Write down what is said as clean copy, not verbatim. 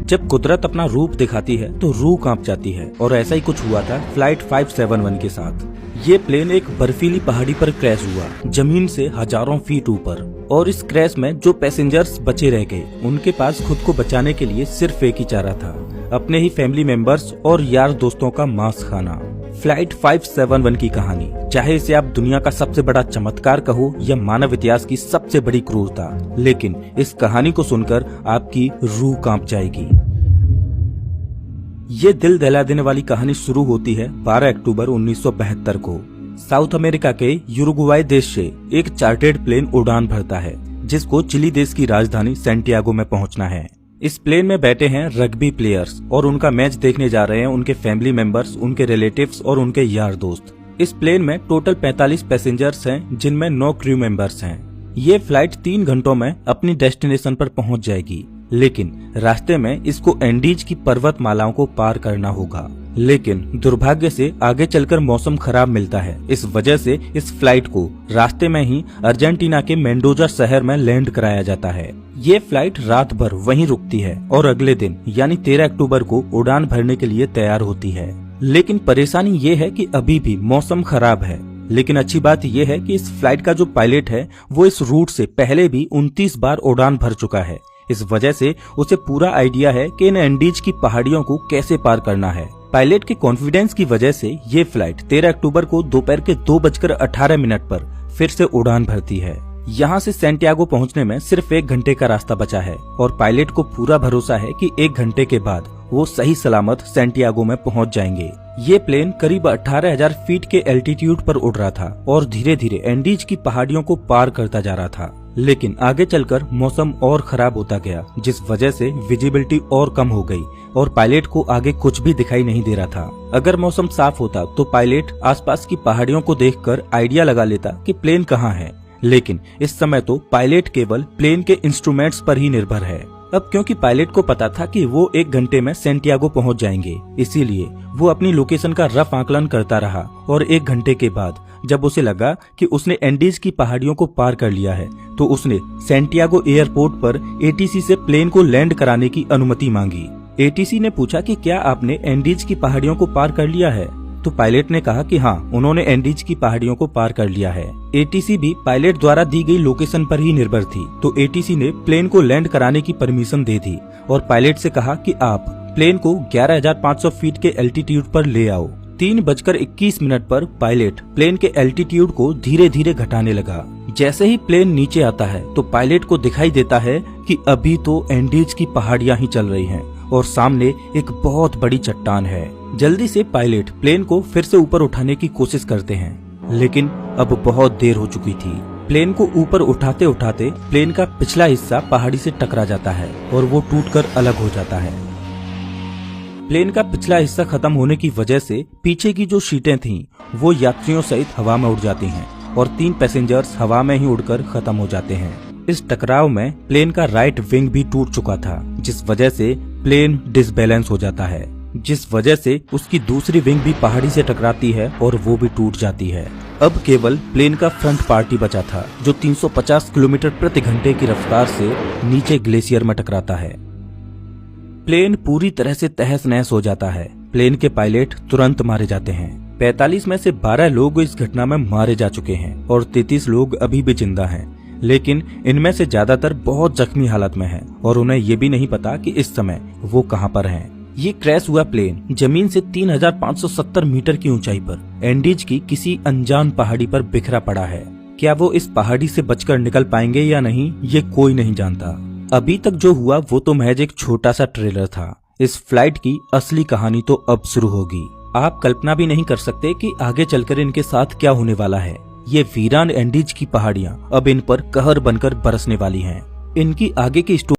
जब कुदरत अपना रूप दिखाती है तो रूह कांप जाती है और ऐसा ही कुछ हुआ था फ्लाइट 571 के साथ। ये प्लेन एक बर्फीली पहाड़ी पर क्रैश हुआ, जमीन से हजारों फीट ऊपर। और इस क्रैश में जो पैसेंजर्स बचे रह गए, उनके पास खुद को बचाने के लिए सिर्फ एक ही चारा था, अपने ही फैमिली मेंबर्स और यार दोस्तों का मांस खाना। फ्लाइट 571 की कहानी, चाहे इसे आप दुनिया का सबसे बड़ा चमत्कार कहो या मानव इतिहास की सबसे बड़ी क्रूरता, लेकिन इस कहानी को सुनकर आपकी रूह कांप जाएगी। ये दिल दहला देने वाली कहानी शुरू होती है 12 अक्टूबर 1972 को। साउथ अमेरिका के यूरुग्वाई देश से एक चार्टर्ड प्लेन उड़ान भरता है, जिसको चिली देश की राजधानी सैंटियागो में पहुंचना है। इस प्लेन में बैठे हैं रग्बी प्लेयर्स और उनका मैच देखने जा रहे हैं उनके फैमिली मेंबर्स, उनके रिलेटिव्स और उनके यार दोस्त। इस प्लेन में टोटल 45 पैसेंजर्स हैं, जिनमें 9 क्रू मेंबर्स हैं। ये फ्लाइट 3 घंटों में अपनी डेस्टिनेशन पर पहुंच जाएगी, लेकिन रास्ते में इसको एंडीज की पर्वतमालाओं को पार करना होगा। लेकिन दुर्भाग्य से आगे चलकर मौसम खराब मिलता है। इस वजह से इस फ्लाइट को रास्ते में ही अर्जेंटीना के मेंडोजा शहर में लैंड कराया जाता है। ये फ्लाइट रात भर वहीं रुकती है और अगले दिन यानी 13 अक्टूबर को उड़ान भरने के लिए तैयार होती है। लेकिन परेशानी ये है कि अभी भी मौसम खराब है। लेकिन अच्छी बात यह है कि इस फ्लाइट का जो पायलट है वो इस रूट से पहले भी 29 बार उड़ान भर चुका है। इस वजह से उसे पूरा आइडिया है कि इन एंडीज की पहाड़ियों को कैसे पार करना है। पायलट के कॉन्फिडेंस की वजह से ये फ्लाइट 13 अक्टूबर को दोपहर के 2:18 पर फिर से उड़ान भरती है। यहाँ से सैंटियागो पहुँचने में सिर्फ 1 घंटे का रास्ता बचा है और पायलट को पूरा भरोसा है कि 1 घंटे के बाद वो सही सलामत सैंटियागो में पहुँच जाएंगे। ये प्लेन करीब 18,000 फीट के एल्टीट्यूड पर उड़ रहा था और धीरे धीरे एंडीज की पहाड़ियों को पार करता जा रहा था। लेकिन आगे चलकर मौसम और खराब होता गया, जिस वजह से विजिबिलिटी और कम हो गई और पायलट को आगे कुछ भी दिखाई नहीं दे रहा था। अगर मौसम साफ होता तो पायलट आसपास की पहाड़ियों को देखकर आइडिया लगा लेता कि प्लेन कहाँ है, लेकिन इस समय तो पायलट केवल प्लेन के इंस्ट्रूमेंट्स पर ही निर्भर है। अब क्योंकि पायलट को पता था कि वो 1 घंटे में सैंटियागो पहुंच जाएंगे, इसीलिए वो अपनी लोकेशन का रफ आकलन करता रहा और 1 घंटे के बाद जब उसे लगा कि उसने एंडीज की पहाड़ियों को पार कर लिया है, तो उसने सैंटियागो एयरपोर्ट पर एटीसी से प्लेन को लैंड कराने की अनुमति मांगी। एटीसी ने पूछा कि क्या आपने एंडीज की पहाड़ियों को पार कर लिया है? तो पायलट ने कहा कि हाँ, उन्होंने एंडीज की पहाड़ियों को पार कर लिया है। एटीसी भी पायलट द्वारा दी गई लोकेशन पर ही निर्भर थी, तो एटीसी ने प्लेन को लैंड कराने की परमिशन दे दी और पायलट से कहा कि आप प्लेन को 11,500 फीट के एल्टीट्यूड पर ले आओ। 3:21 पर पायलट प्लेन के एल्टीट्यूड को धीरे धीरे घटाने लगा। जैसे ही प्लेन नीचे आता है तो पायलट को दिखाई देता है कि अभी तो एंडीज की पहाड़ियां ही चल रही हैं और सामने एक बहुत बड़ी चट्टान है। जल्दी से पायलट प्लेन को फिर से ऊपर उठाने की कोशिश करते हैं, लेकिन अब बहुत देर हो चुकी थी। प्लेन को ऊपर उठाते उठाते प्लेन का पिछला हिस्सा पहाड़ी से टकरा जाता है और वो टूटकर अलग हो जाता है। प्लेन का पिछला हिस्सा खत्म होने की वजह से पीछे की जो सीटें थीं वो यात्रियों सहित हवा में उड़ जाती हैं और 3 पैसेंजर्स हवा में ही उड़कर खत्म हो जाते हैं। इस टकराव में प्लेन का राइट विंग भी टूट चुका था, जिस वजह से प्लेन डिसबैलेंस हो जाता है, जिस वजह से उसकी दूसरी विंग भी पहाड़ी से टकराती है और वो भी टूट जाती है। अब केवल प्लेन का फ्रंट पार्ट ही बचा था, जो 350 किलोमीटर प्रति घंटे की रफ्तार से नीचे ग्लेशियर में टकराता है। प्लेन पूरी तरह से तहस नहस हो जाता है। प्लेन के पायलट तुरंत मारे जाते हैं। 45 में से 12 लोग इस घटना में मारे जा चुके हैं और 33 लोग अभी भी जिंदा हैं, लेकिन इनमें से ज्यादातर बहुत जख्मी हालत में हैं और उन्हें ये भी नहीं पता कि इस समय वो कहां पर हैं। ये क्रैश हुआ प्लेन जमीन से 3,570 मीटर की ऊंचाई पर एंडीज की किसी अनजान पहाड़ी पर बिखरा पड़ा है। क्या वो इस पहाड़ी से बचकर निकल पाएंगे या नहीं, ये कोई नहीं जानता। अभी तक जो हुआ वो तो महज एक छोटा सा ट्रेलर था। इस फ्लाइट की असली कहानी तो अब शुरू होगी। आप कल्पना भी नहीं कर सकते कि आगे चलकर इनके साथ क्या होने वाला है। ये वीरान एंडीज की पहाड़ियां अब इन पर कहर बनकर बरसने वाली हैं। इनकी आगे की स्टोरी